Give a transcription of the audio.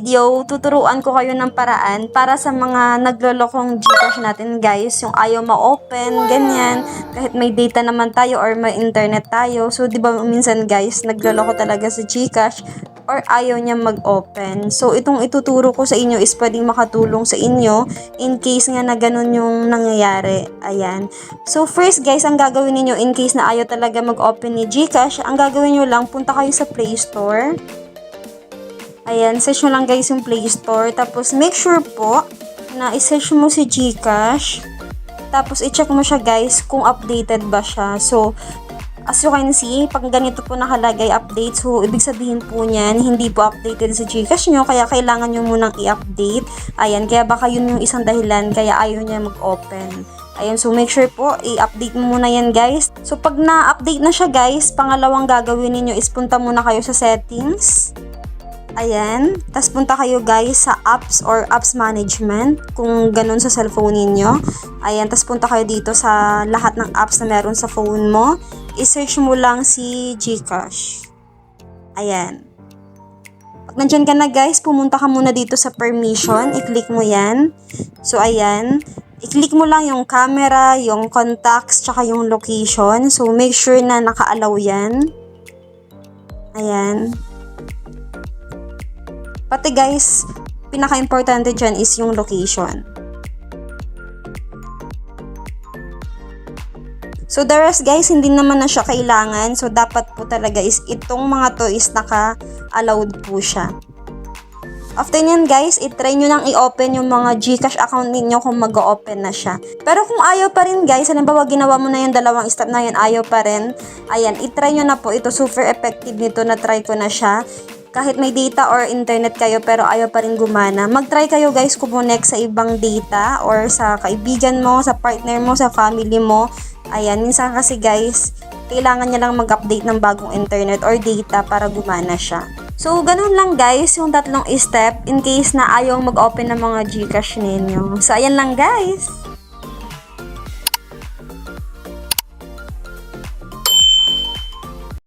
video, tuturuan ko kayo ng paraan para sa mga naglolokong Gcash natin guys, yung ayaw ma-open, ganyan, kahit may data naman tayo or may internet tayo. So, di ba minsan guys, nagloloko talaga sa Gcash or ayaw niya mag-open. So, itong ituturo ko sa inyo is pwedeng makatulong sa inyo in case nga na ganun yung nangyayari. Ayan. So, first guys, ang gagawin niyo in case na ayaw talaga mag-open ni Gcash, ang gagawin niyo lang, punta kayo sa Play Store. Ayan, search nyo lang guys yung Play Store. Tapos, make sure po na i-search mo si Gcash. Tapos, i-check mo siya guys kung updated ba siya. So, as you can see, pag ganito po nakalagay update, so, ibig sabihin po niyan, hindi po updated si Gcash nyo, kaya kailangan nyo munang i-update. Ayan, kaya baka yun yung isang dahilan, kaya ayaw niya mag-open. Ayan, so make sure po, i-update mo muna yan guys. So, pag na-update na siya guys, pangalawang gagawin niyo is punta muna kayo sa settings. Ayan. Tapos punta kayo guys sa apps or apps management kung ganun sa cellphone ninyo. Ayan. Tapos punta kayo dito sa lahat ng apps na meron sa phone mo. I-search mo lang si Gcash. Ayan. Pag nandyan ka na guys, pumunta ka muna dito sa permission. I-click mo yan. So ayan. I-click mo lang yung camera, yung contacts, tsaka yung location. So make sure na naka-allow yan. Ayan. Pati guys, pinaka-importante dyan is yung location. So the rest guys, hindi naman na siya kailangan. So dapat po talaga is itong mga to is naka-allowed po siya. After nyan guys, itry nyo lang i-open yung mga Gcash account ninyo kung mag-open na siya. Pero kung ayaw pa rin guys, halimbawa ginawa mo na yung dalawang step na yan, ayaw pa rin. Ayan, itry nyo na po. Ito super effective nito, na-try ko na siya. Kahit may data or internet kayo pero ayaw pa rin gumana, mag-try kayo guys kumonect sa ibang data or sa kaibigan mo, sa partner mo, sa family mo. Ayan, minsan kasi guys, kailangan niya lang mag-update ng bagong internet or data para gumana siya. So, ganun lang guys, yung tatlong step in case na ayaw mag-open ng mga Gcash ninyo. So, ayan lang guys.